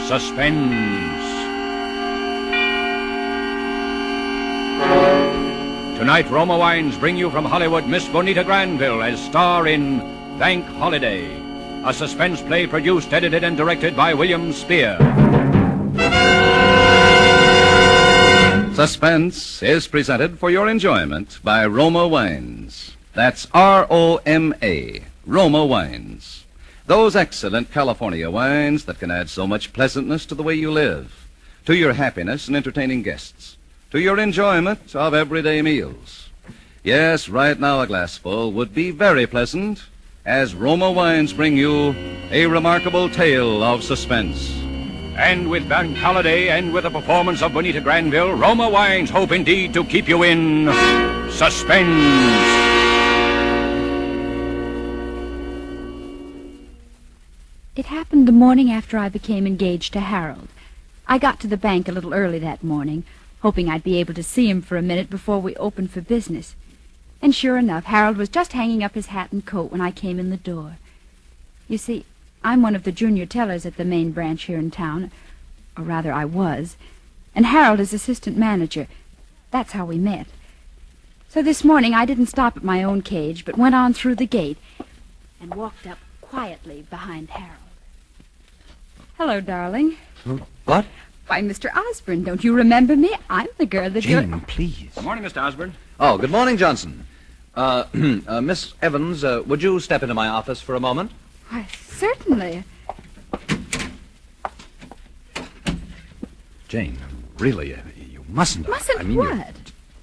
Suspense. Tonight, Roma Wines bring you from Hollywood Miss Bonita Granville as star in Bank Holiday, a suspense play produced, edited, and directed by William Spear. Suspense is presented for your enjoyment by Roma Wines. That's R-O-M-A, Roma Wines. Those excellent California wines that can add so much pleasantness to the way you live, to your happiness in entertaining guests, to your enjoyment of everyday meals. Yes, right now a glassful would be very pleasant as Roma Wines bring you a remarkable tale of suspense. And with Bank Holiday and with a performance of Bonita Granville, Roma Wines hope indeed to keep you in suspense. It happened the morning after I became engaged to Harold. I got to the bank a little early that morning, hoping I'd be able to see him for a minute before we opened for business. And sure enough, Harold was just hanging up his hat and coat when I came in the door. You see, I'm one of the junior tellers at the main branch here in town, or rather I was, and Harold is assistant manager. That's how we met. So this morning I didn't stop at my own cage, but went on through the gate and walked up quietly behind Harold. Hello, darling. What? Why, Mr. Osborne, don't you remember me? I'm the girl that Jane, please. Good morning, Mr. Osborne. Oh, good morning, Johnson. Miss Evans, would you step into my office for a moment? Why, certainly. Jane, really, you mustn't. Mustn't I mean, what?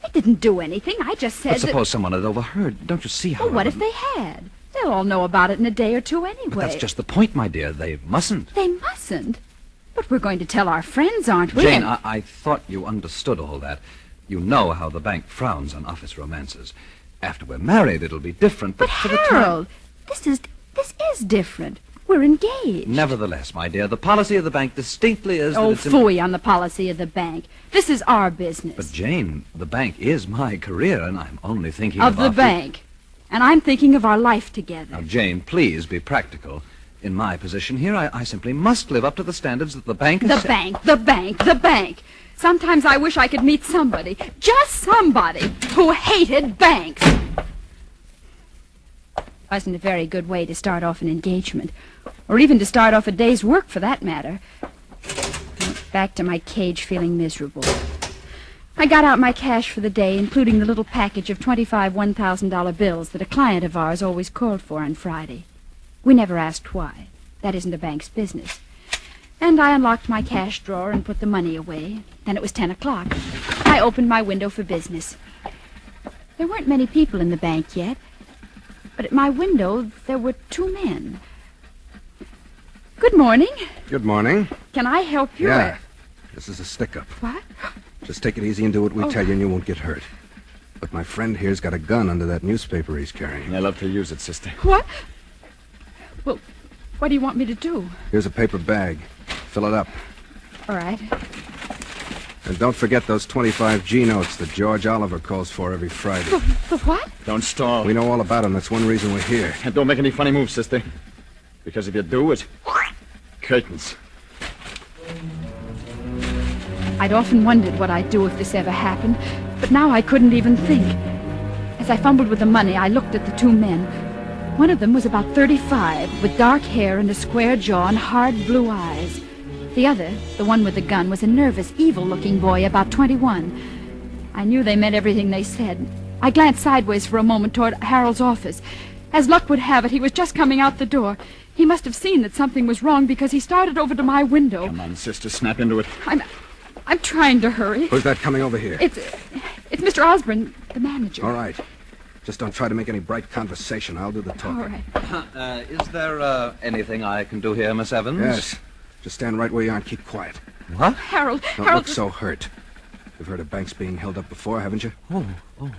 I didn't do anything. I just said But suppose someone had overheard. Don't you see how... Well, what if they had? They'll all know about it in a day or two anyway. But that's just the point, my dear. They mustn't. They mustn't? But we're going to tell our friends, aren't we? Jane, I thought you understood all that. You know how the bank frowns on office romances. After we're married, it'll be different. But for Harold, this is different. We're engaged. Nevertheless, my dear, the policy of the bank distinctly is... Oh, phooey on the policy of the bank. This is our business. But, Jane, the bank is my career, and I'm only thinking of the bank. And I'm thinking of our life together. Now, Jane, please be practical. In my position here, I simply must live up to the standards that the bank has... The bank. Sometimes I wish I could meet somebody, just somebody, who hated banks. Wasn't a very good way to start off an engagement, or even to start off a day's work, for that matter. I went back to my cage feeling miserable. I got out my cash for the day, including the little package of 25 $1,000 bills that a client of ours always called for on Friday. We never asked why. That isn't a bank's business. And I unlocked my cash drawer and put the money away. Then it was 10 o'clock. I opened my window for business. There weren't many people in the bank yet, but at my window there were two men. Good morning. Good morning. Can I help you? Yeah. This is a stick-up. What? Just take it easy and do what we tell you and you won't get hurt. But my friend here's got a gun under that newspaper he's carrying. I love to use it, sister. What? Well, what do you want me to do? Here's a paper bag. Fill it up. All right. And don't forget those 25 G notes that George Oliver calls for every Friday. The what? Don't stall. We know all about them. That's one reason we're here. And don't make any funny moves, sister. Because if you do, it's... curtains. I'd often wondered what I'd do if this ever happened, but now I couldn't even think. As I fumbled with the money, I looked at the two men. One of them was about 35, with dark hair and a square jaw and hard blue eyes. The other, the one with the gun, was a nervous, evil-looking boy about 21. I knew they meant everything they said. I glanced sideways for a moment toward Harold's office. As luck would have it, he was just coming out the door. He must have seen that something was wrong because he started over to my window. Come on, sister, snap into it. I'm trying to hurry. Who's that coming over here? It's Mr. Osborne, the manager. All right. Just don't try to make any bright conversation. I'll do the talking. All right. Is there anything I can do here, Miss Evans? Yes. Just stand right where you are and keep quiet. What? Harold. Don't look so hurt. You've heard of banks being held up before, haven't you? Oh.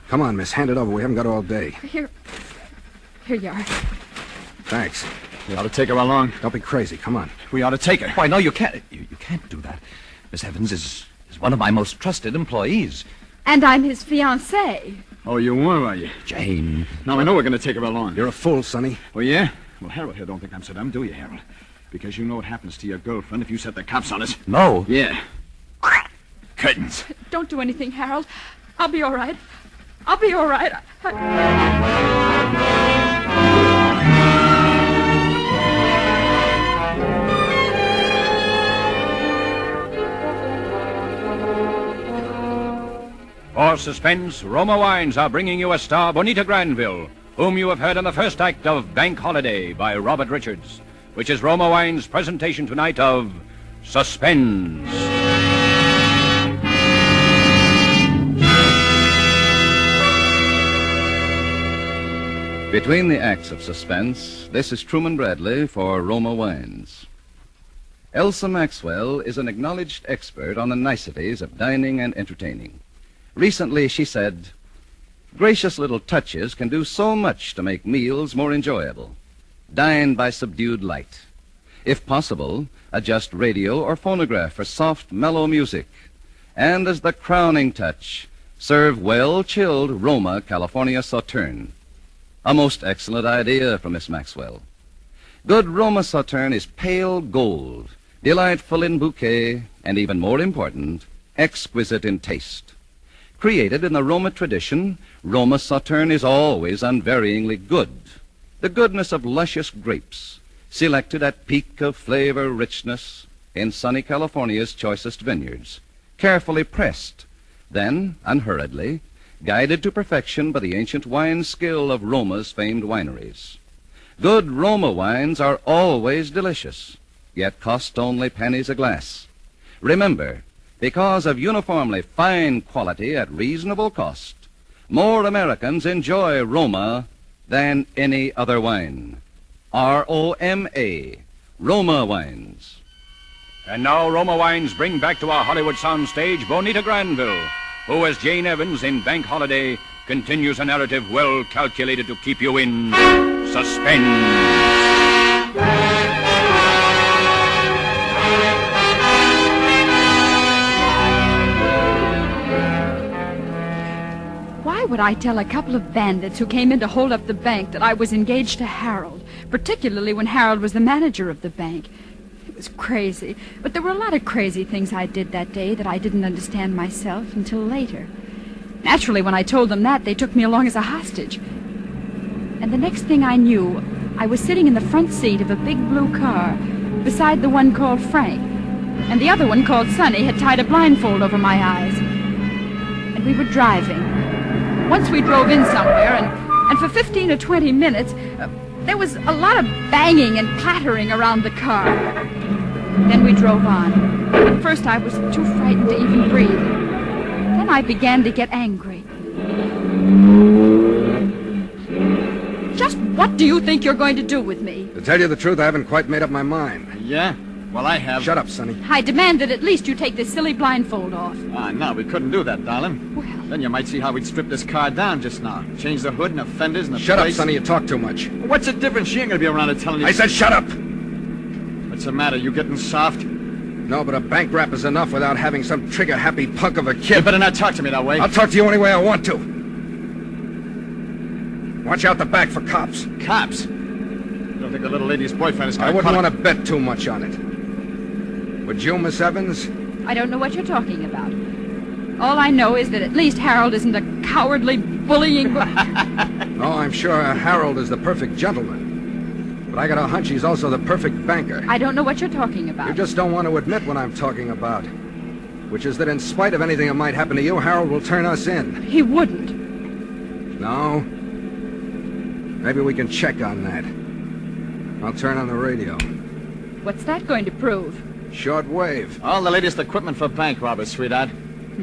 Come on, miss. Hand it over. We haven't got all day. Here you are. Thanks. We ought to take her along. Don't be crazy. Come on. We ought to take her. Why, no, you can't. You can't do that. Miss Evans is one of my most trusted employees. And I'm his fiancée. Oh, you were, are you? Jane. Now, I know we're going to take her along. You're a fool, Sonny. Oh, yeah? Well, Harold here don't think I'm so dumb, do you, Harold? Because you know what happens to your girlfriend if you set the cops on us. No. Yeah. Curtains. Don't do anything, Harold. I'll be all right. I'll be all right. For Suspense, Roma Wines are bringing you a star, Bonita Granville, whom you have heard in the first act of Bank Holiday by Robert Richards, which is Roma Wines' presentation tonight of Suspense. Between the acts of Suspense, this is Truman Bradley for Roma Wines. Elsa Maxwell is an acknowledged expert on the niceties of dining and entertaining. Recently, she said, "Gracious little touches can do so much to make meals more enjoyable. Dine by subdued light. If possible, adjust radio or phonograph for soft, mellow music. And as the crowning touch, serve well-chilled Roma California Sauterne." A most excellent idea from Miss Maxwell. Good Roma Sauterne is pale gold, delightful in bouquet, and even more important, exquisite in taste. Created in the Roma tradition, Roma Sauterne is always unvaryingly good. The goodness of luscious grapes, selected at peak of flavor richness in sunny California's choicest vineyards, carefully pressed, then, unhurriedly, guided to perfection by the ancient wine skill of Roma's famed wineries. Good Roma wines are always delicious, yet cost only pennies a glass. Remember, because of uniformly fine quality at reasonable cost, more Americans enjoy Roma than any other wine. R-O-M-A, Roma Wines. And now Roma Wines bring back to our Hollywood soundstage Bonita Granville, who, as Jane Evans in Bank Holiday, continues a narrative well calculated to keep you in suspense. Why would I tell a couple of bandits who came in to hold up the bank that I was engaged to Harold, particularly when Harold was the manager of the bank? It was crazy, but there were a lot of crazy things I did that day that I didn't understand myself until later. Naturally, when I told them that, they took me along as a hostage. And the next thing I knew, I was sitting in the front seat of a big blue car beside the one called Frank, and the other one called Sonny had tied a blindfold over my eyes. And we were driving. Once we drove in somewhere, and for 15 or 20 minutes, there was a lot of banging and clattering around the car. Then we drove on. At first, I was too frightened to even breathe. Then I began to get angry. Just what do you think you're going to do with me? To tell you the truth, I haven't quite made up my mind. Yeah? Well, I have. Shut up, Sonny. I demand that at least you take this silly blindfold off. No, we couldn't do that, darling. Well, Then you might see how we'd strip this car down just now. Change the hood and the fenders and the Shut up, plates. Sonny. You talk too much. What's the difference? She ain't gonna be around to telling you. I said shut up! What's the matter? You getting soft? No, but a bank rap is enough without having some trigger-happy punk of a You kid. better not talk to me that way. I'll talk to you any way I want to. Watch out the back for cops. Cops? You don't think the little lady's boyfriend is gonna... I wouldn't want to bet too much on it. Would you, Miss Evans? I don't know what you're talking about. All I know is that at least Harold isn't a cowardly, bullying... Oh, I'm sure Harold is the perfect gentleman. But I got a hunch he's also the perfect banker. I don't know what you're talking about. You just don't want to admit what I'm talking about. Which is that in spite of anything that might happen to you, Harold will turn us in. He wouldn't. No? Maybe we can check on that. I'll turn on the radio. What's that going to prove? Short wave. All the latest equipment for bank robbers, sweetheart.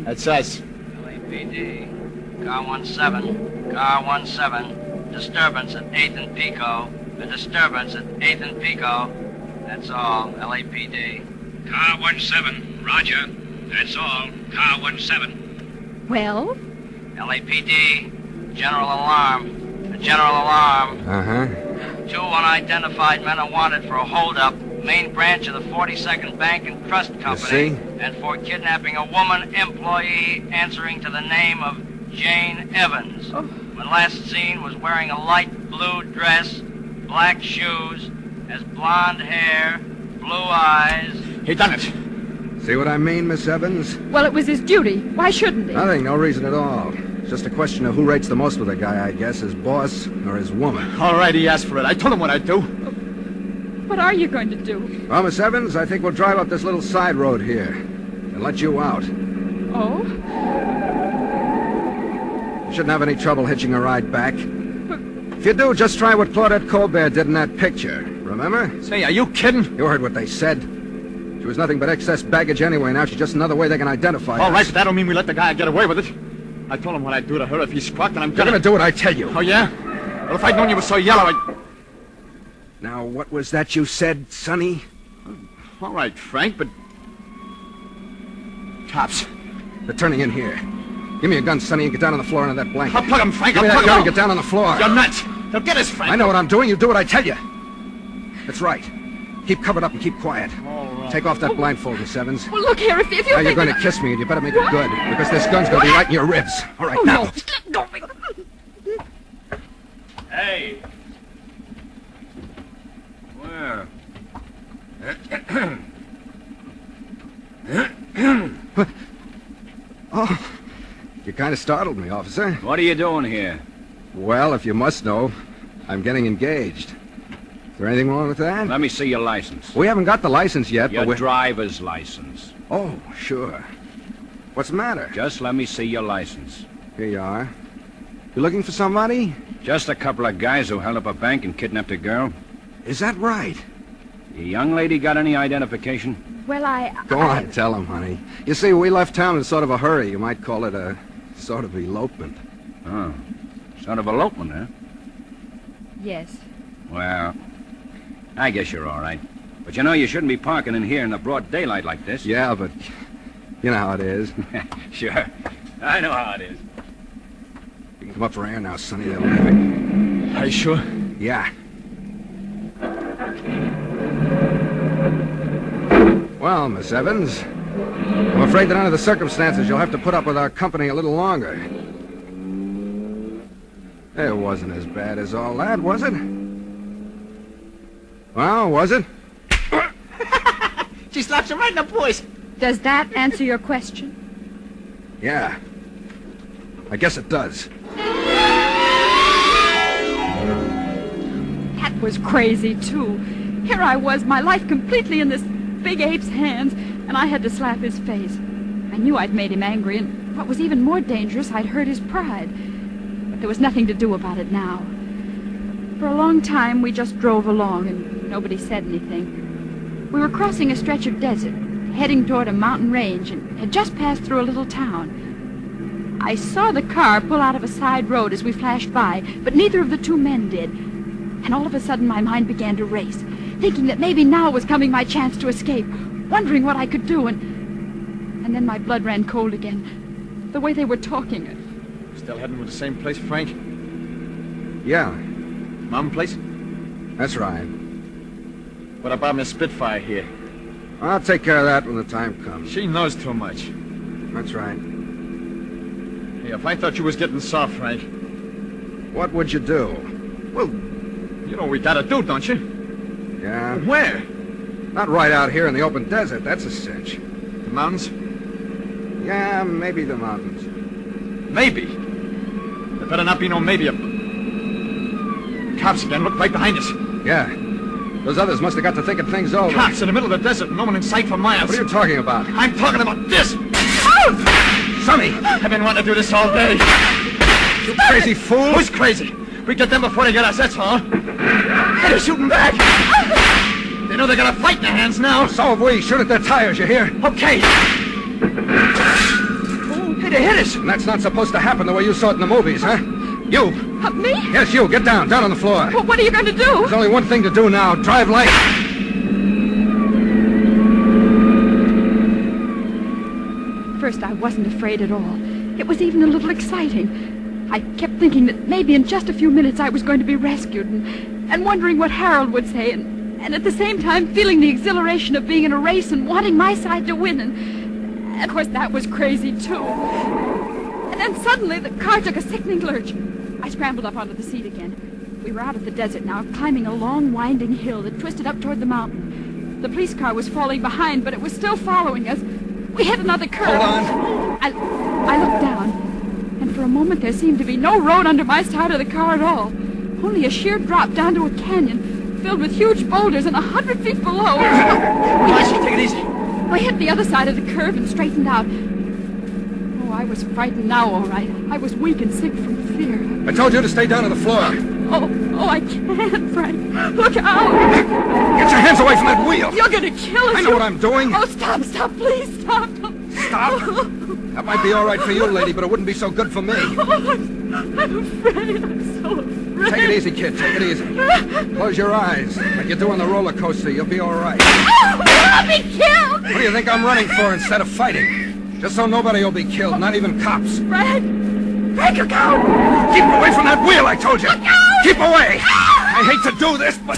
That's us. LAPD. Car 17. Car 17. Disturbance at 8th and Pico. A disturbance at 8th and Pico. That's all. LAPD. Car 17, roger. That's all. Car 17. Well? LAPD. General alarm. A general alarm. Uh-huh. 2 unidentified men are wanted for a holdup. Main branch of the 42nd Bank and Trust Company. see? And for kidnapping a woman employee answering to the name of Jane Evans. Oh. When last seen was wearing a light blue dress, black shoes, has blonde hair, blue eyes. He done it. See what I mean, Miss Evans? Well, it was his duty. Why shouldn't he? Nothing, no reason at all. It's just a question of who rates the most with a guy, I guess, his boss or his woman. All right, he asked for it. I told him what I'd do. What are you going to do? Well, Miss Evans, I think we'll drive up this little side road here and let you out. Oh? You shouldn't have any trouble hitching a ride back. If you do, just try what Claudette Colbert did in that picture. Remember? Say, are you kidding? You heard what they said. She was nothing but excess baggage anyway. Now she's just another way they can identify All us. right, but that don't mean we let the guy get away with it. I told him what I'd do to her if he squawked, and I'm You're gonna do what I tell you. Oh, yeah? Well, if I'd known you were so yellow, I'd... Now, what was that you said, Sonny? All right, Frank, but... Cops. They're turning in here. Give me a gun, Sonny, and get down on the floor under that blanket. I'll plug him, Frank. Give me I'll that plug gun him. and get down on the floor. You're nuts. They'll get us, Frank. I know what I'm doing. You do what I tell you. That's right. Keep covered up and keep quiet. All right. Take off that blindfold, Miss Evans. Well, look here, if you Now think you're going that- to kiss me, and you better make it good, because this gun's going to be right in your ribs. All right, Oh, now. no. Let go. Hey. Where? Oh, you kind of startled me, officer. What are you doing here? Well, if you must know, I'm getting engaged. Is there anything wrong with that? Let me see your license. We haven't got the license yet, Your but we're... driver's license. Oh, sure. What's the matter? Just let me see your license. Here you are. You looking for somebody? Just a couple of guys who held up a bank and kidnapped a girl. Is that right? The young lady got any identification? Well, Go on, tell him, honey. You see, we left town in sort of a hurry. You might call it a sort of elopement. Oh, sort of elopement, huh? Yes. Well, I guess you're all right. But you know, you shouldn't be parking in here in the broad daylight like this. Yeah, but you know how it is. Sure. I know how it is. You can come up for air now, Sonny. They'll have it. Are you sure? Yeah. Well, Miss Evans, I'm afraid that under the circumstances you'll have to put up with our company a little longer. It wasn't as bad as all that, was it? Well, was it? She slaps him right in the voice. Does that answer your question? Yeah. I guess it does. That was crazy, too. Here I was, my life completely in this big ape's hands, and I had to slap his face. I knew I'd made him angry, and what was even more dangerous, I'd hurt his pride. But there was nothing to do about it now. For a long time, we just drove along, and nobody said anything. We were crossing a stretch of desert, heading toward a mountain range, and had just passed through a little town. I saw the car pull out of a side road as we flashed by, but neither of the two men did. And all of a sudden, my mind began to race, thinking that maybe now was coming my chance to escape, wondering what I could do, and then my blood ran cold again. The way they were talking. Still heading to the same place, Frank? Yeah, Mom place? that's right. What about Miss Spitfire here? I'll take care of that when the time comes. She knows too much. That's right. Hey, if I thought you was getting soft, Frank, What would you do? well, you know what we gotta do, don't you? Yeah, Where? not right out here in the open desert. That's a cinch. The mountains? Yeah, maybe the mountains. Maybe. There better not be no maybe. Cops again. Look right behind us. Yeah. Those others must have got to thinking things over. Cops in the middle of the desert. No one in sight for miles. What are you talking about? I'm talking about this. Sonny! I've been wanting to do this all day. You crazy fool! Who's crazy? We get them before they get us, that's all. Hey, they're shooting back. They know they got a fight in their hands now. So have we. Shoot at their tires, you hear? Okay. Oh, hey, they hit us. And that's not supposed to happen the way you saw it in the movies, huh? You! Me? Yes, you. Get down. Down on the floor. Well, what are you going to do? There's only one thing to do now. Drive light. First, I wasn't afraid at all. It was even a little exciting. I kept thinking that maybe in just a few minutes I was going to be rescued and wondering what Harold would say and at the same time feeling the exhilaration of being in a race and wanting my side to win. And of course, that was crazy, too. And then suddenly the car took a sickening lurch. I scrambled up onto the seat again. We were out of the desert now, climbing a long, winding hill that twisted up toward the mountain. The police car was falling behind, but it was still following us. We hit another curve. Hold on. I looked down, and for a moment there seemed to be no road under my side of the car at all. Only a sheer drop down to a canyon filled with huge boulders and 100 feet below. Take it easy. We hit the other side of the curve and straightened out. Oh, I was frightened now, all right. I was weak and sick from fear. I told you to stay down on the floor. Oh, I can't, Frank. Look out. Get your hands away from that wheel. You're going to kill us. I know what I'm doing. Oh, stop, please, stop. Stop. That might be all right for you, lady, but it wouldn't be so good for me. Oh, I'm afraid. I'm so afraid. Take it easy, kid. Take it easy. Close your eyes. Like you do on the roller coaster. You'll be all right. Oh, I'll be killed. What do you think I'm running for instead of fighting? Just so nobody will be killed, not even cops. Frank, look out. Keep away from that wheel, I told you. Look out. Keep away. I hate to do this, but...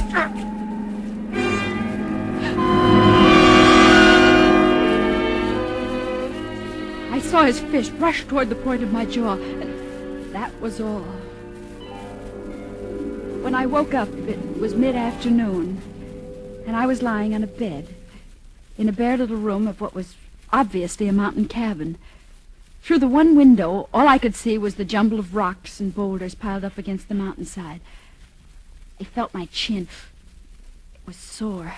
I saw his fist rush toward the point of my jaw, and that was all. When I woke up, it was mid-afternoon, and I was lying on a bed in a bare little room of what was obviously a mountain cabin. Through the one window, all I could see was the jumble of rocks and boulders piled up against the mountainside. I felt my chin. It was sore,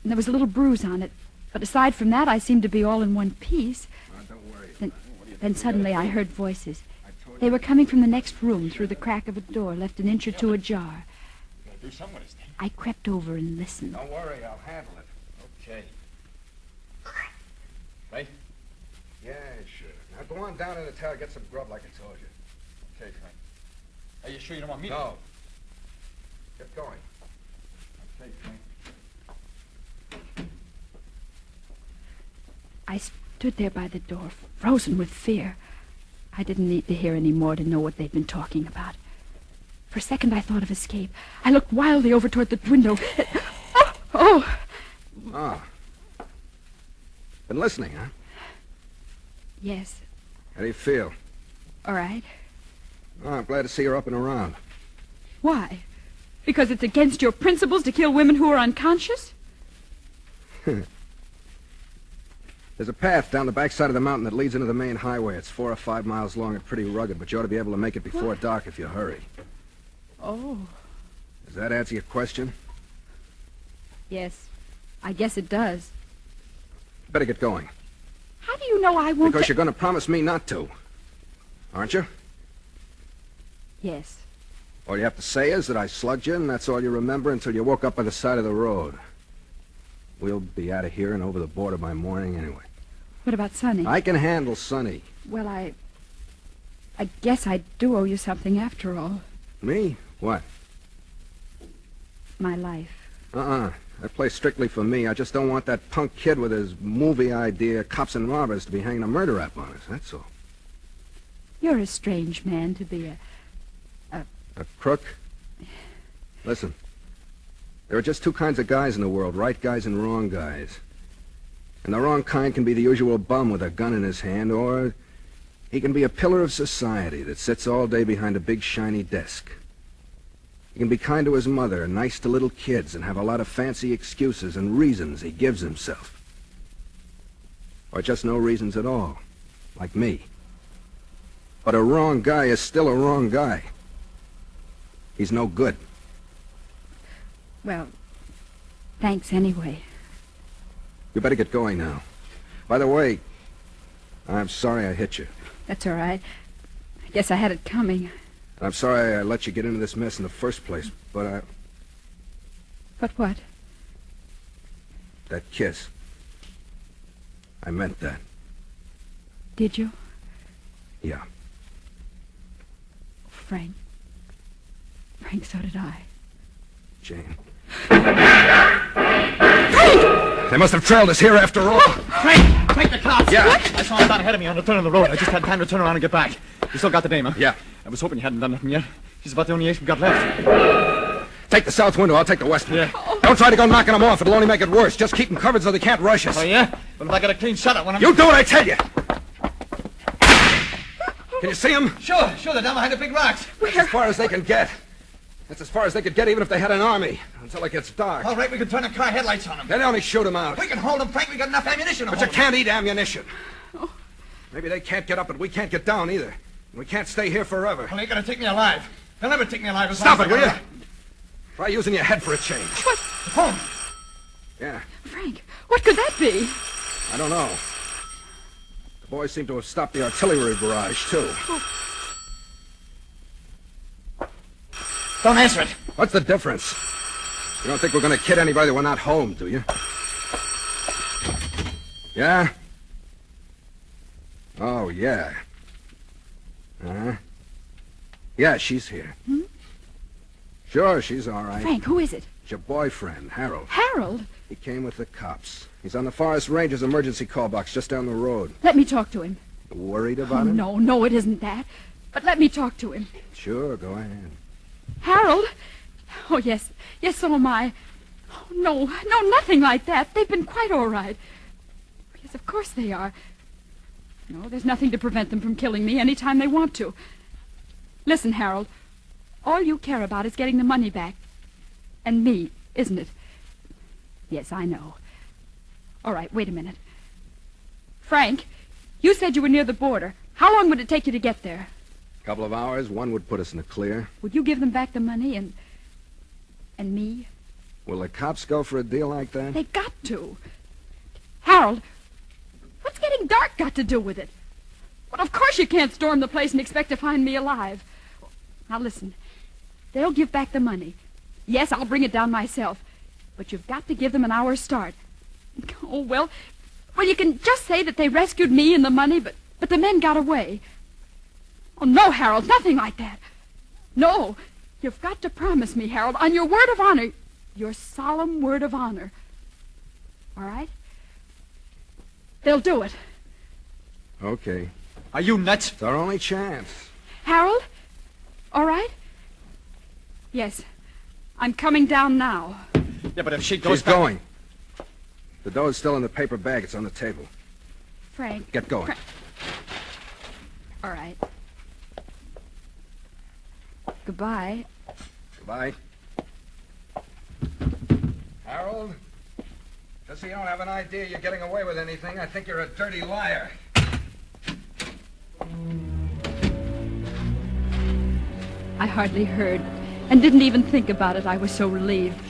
and there was a little bruise on it, but aside from that, I seemed to be all in one piece. Don't worry. Then suddenly I heard voices. They were coming from the next room through the crack of a door left an inch or two ajar. I crept over and listened. Don't worry, I'll handle it. Okay. Right? Yeah, sure. Now go on down in the tower, get some grub like I told you. Okay, Frank. Are you sure you don't want me to? No. Get going. Okay, Frank. I stood there by the door, frozen with fear. I didn't need to hear any more to know what they'd been talking about. For a second, I thought of escape. I looked wildly over toward the window. Oh! Been listening, huh? Yes. How do you feel? All right. Oh, I'm glad to see you're up and around. Why? Because it's against your principles to kill women who are unconscious? There's a path down the backside of the mountain that leads into the main highway. It's 4 or 5 miles long and pretty rugged, but you ought to be able to make it before dark if you hurry. Oh. Does that answer your question? Yes. I guess it does. Better get going. How do you know I won't... Because you're going to promise me not to. Aren't you? Yes. All you have to say is that I slugged you, and that's all you remember until you woke up by the side of the road. We'll be out of here and over the border by morning anyway. What about Sonny? I can handle Sonny. Well, I guess I do owe you something after all. Me? What? My life. That plays strictly for me. I just don't want that punk kid with his movie idea, Cops and Robbers, to be hanging a murder rap on us, that's all. You're a strange man to be A crook? Listen, there are just two kinds of guys in the world, right guys and wrong guys. And the wrong kind can be the usual bum with a gun in his hand, or he can be a pillar of society that sits all day behind a big shiny desk. He can be kind to his mother and nice to little kids and have a lot of fancy excuses and reasons he gives himself. Or just no reasons at all, like me. But a wrong guy is still a wrong guy. He's no good. Well, thanks anyway. You better get going now. By the way, I'm sorry I hit you. That's all right. I guess I had it coming. I'm sorry I let you get into this mess in the first place, but But what? that kiss. I meant that. Did you? Yeah. Frank, so did I. Jane. They must have trailed us here after all. Frank, the cops! Yeah. I saw him down ahead of me on the turn of the road. I just had time to turn around and get back. You still got the dame, huh? Yeah. I was hoping you hadn't done nothing yet. She's about the only ace we got left. Take the south window, I'll take the west one. Yeah. Don't try to go knocking them off, it'll only make it worse. Just keep them covered so they can't rush us. Oh, yeah? But if I got a clean shot at one of them... You do what I tell you! Can you see them? Sure, they're down behind the big rocks. As far as they can get. That's as far as they could get even if they had an army, until it gets dark. All right, we can turn the car headlights on them. They'd only shoot them out. We can hold them, Frank. We got enough ammunition to But hold you can't eat ammunition. Maybe they can't get up, but we can't get down either. We can't stay here forever. Well, they ain't gonna take me alive. They'll never take me alive as Stop long it, as will I you? Try using your head for a change. What? Home. Yeah, Frank, what could that be? I don't know. The boys seem to have stopped the artillery barrage, too. Don't answer it. What's the difference? You don't think we're going to kid anybody that we're not home, do you? Yeah? Oh, yeah. Uh-huh. Yeah, she's here. Hmm? Sure, she's all right. Frank, who is it? It's your boyfriend, Harold. Harold? He came with the cops. He's on the Forest Ranger's emergency call box just down the road. Let me talk to him. You worried about him? No, it isn't that. But let me talk to him. Sure, go ahead. Harold? Oh, yes, so am I. Oh, no, nothing like that. They've been quite all right. Yes, of course they are. No, there's nothing to prevent them from killing me any time they want to. Listen, Harold, all you care about is getting the money back. And me, isn't it? Yes, I know. All right, wait a minute. Frank, you said you were near the border. How long would it take you to get there? A couple of hours, one would put us in the clear. Would you give them back the money and me? Will the cops go for a deal like that? They got to. Harold, what's getting dark got to do with it? Well, of course you can't storm the place and expect to find me alive. Now listen, they'll give back the money. Yes, I'll bring it down myself. But you've got to give them an hour's start. Oh, well, you can just say that they rescued me and the money, but the men got away. Oh, no, Harold, nothing like that. No, you've got to promise me, Harold, on your word of honor, your solemn word of honor. All right? They'll do it. Okay. Are you nuts? It's our only chance. Harold? All right? Yes. I'm coming down now. Yeah, but if she goes She's going. The dough's still in the paper bag. It's on the table. Frank. Get going. All right. Goodbye. Goodbye. Harold, just so you don't have an idea you're getting away with anything, I think you're a dirty liar. I hardly heard and didn't even think about it. I was so relieved.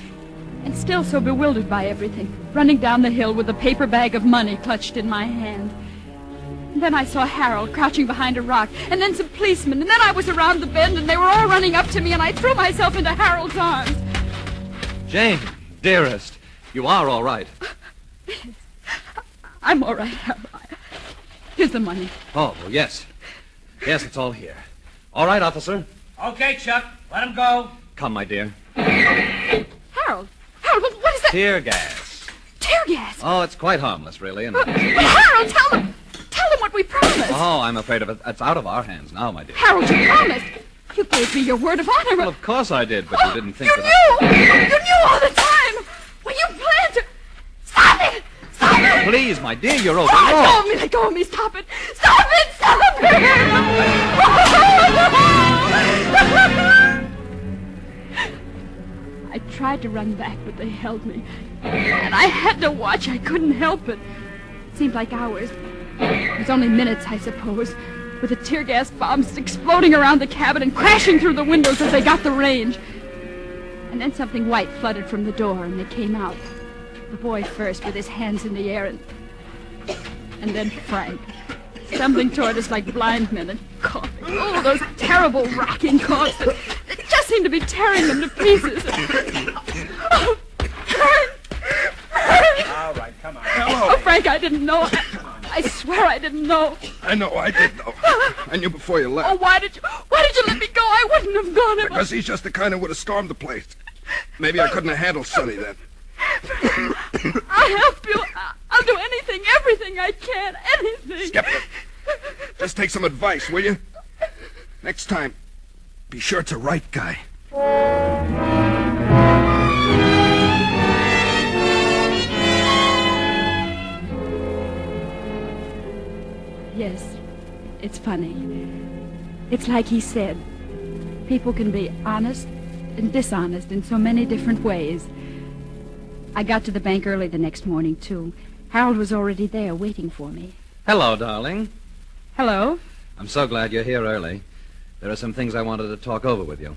And still so bewildered by everything, running down the hill with a paper bag of money clutched in my hand. And then I saw Harold crouching behind a rock, and then some policemen, and then I was around the bend, and they were all running up to me, and I threw myself into Harold's arms. Jane, dearest, you are all right. I'm all right, Harold. Here's the money. Oh, well, yes. Yes, it's all here. All right, officer. Okay, Chuck. Let him go. Come, my dear. Harold, what is that? Tear gas. Tear gas. Oh, it's quite harmless, really. And But Harold, tell them what we promised. oh, I'm afraid of it. It's out of our hands now, my dear. Harold, you promised. You gave me your word of honor. Well, of course I did, but you didn't think You that knew all the time. Well, you planned to... Stop it! Stop it! Please, my dear, you're over. Oh, let go of me. Stop it! Stop it! Stop it! I tried to run back, but they held me. And I had to watch. I couldn't help it. It seemed like hours. It was only minutes, I suppose, with the tear gas bombs exploding around the cabin and crashing through the windows as they got the range. And then something white flooded from the door, and they came out. The boy first, with his hands in the air, and then Frank, stumbling toward us like blind men and coughing. Oh, those terrible rocking coughs that just seemed to be tearing them to pieces. Oh, Frank! All right, come on. Oh, Frank, I didn't know. I swear I didn't know. I know, I did know. I knew before you left. Oh, why did you let me go? I wouldn't have gone if Because he's just the kind who would have stormed the place. Maybe I couldn't have handled Sonny then. I'll help you. I'll do anything, everything I can, anything. Skipper, just take some advice, will you? Next time, be sure it's a right guy. Yes, it's funny. It's like he said. People can be honest and dishonest in so many different ways. I got to the bank early the next morning, too. Harold was already there waiting for me. Hello, darling. Hello? I'm so glad you're here early. There are some things I wanted to talk over with you.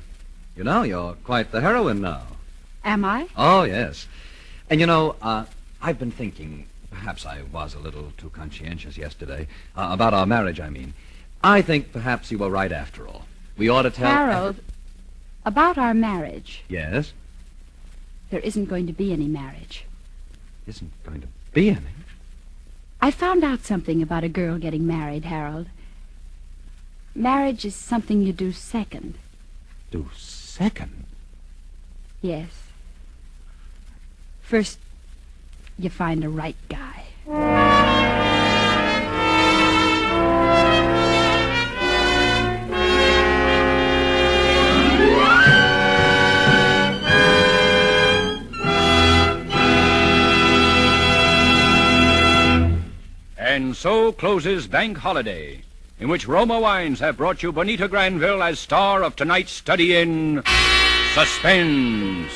You know, you're quite the heroine now. Am I? Oh, yes. And you know, I've been thinking, perhaps I was a little too conscientious yesterday, about our marriage, I mean. I think perhaps you were right after all. We ought to tell... Harold, about our marriage. Yes? There isn't going to be any marriage. Isn't going to be any? I found out something about a girl getting married, Harold. Marriage is something you do second. Do second? Yes. First, you find the right guy. And so closes Bank Holiday, in which Roma Wines have brought you Bonita Granville as star of tonight's study in Suspense.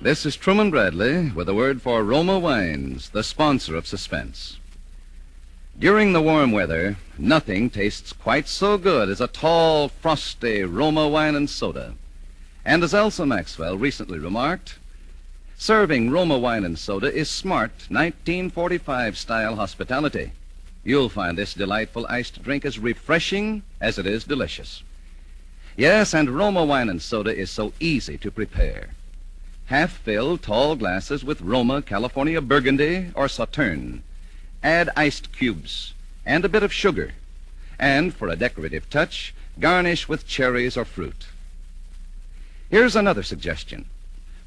This is Truman Bradley with a word for Roma Wines, the sponsor of Suspense. During the warm weather, nothing tastes quite so good as a tall, frosty Roma wine and soda. And as Elsa Maxwell recently remarked, serving Roma wine and soda is smart 1945-style hospitality. You'll find this delightful iced drink as refreshing as it is delicious. Yes, and Roma wine and soda is so easy to prepare. Half-fill tall glasses with Roma California Burgundy or Sauterne. Add iced cubes and a bit of sugar. And for a decorative touch, garnish with cherries or fruit. Here's another suggestion.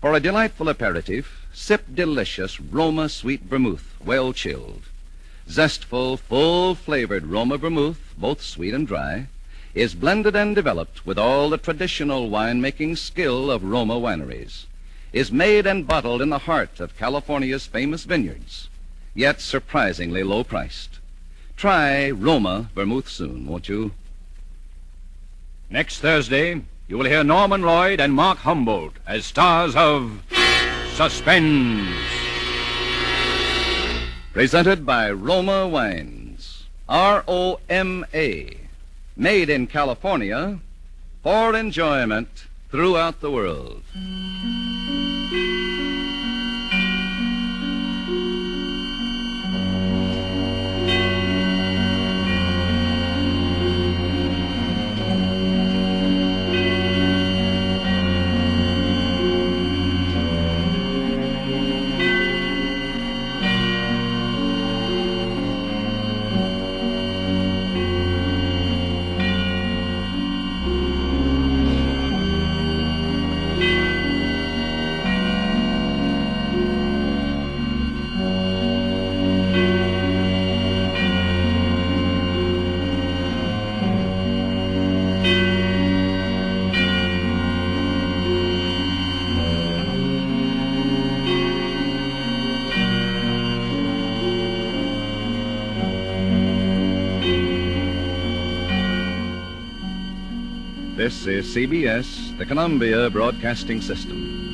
For a delightful aperitif, sip delicious Roma sweet vermouth, well chilled. Zestful, full-flavored Roma vermouth, both sweet and dry, is blended and developed with all the traditional wine-making skill of Roma wineries, is made and bottled in the heart of California's famous vineyards, yet surprisingly low-priced. Try Roma vermouth soon, won't you? Next Thursday, you will hear Norman Lloyd and Mark Humboldt as stars of Suspense. Presented by Roma Wines. R-O-M-A. Made in California for enjoyment throughout the world. This is CBS, the Columbia Broadcasting System.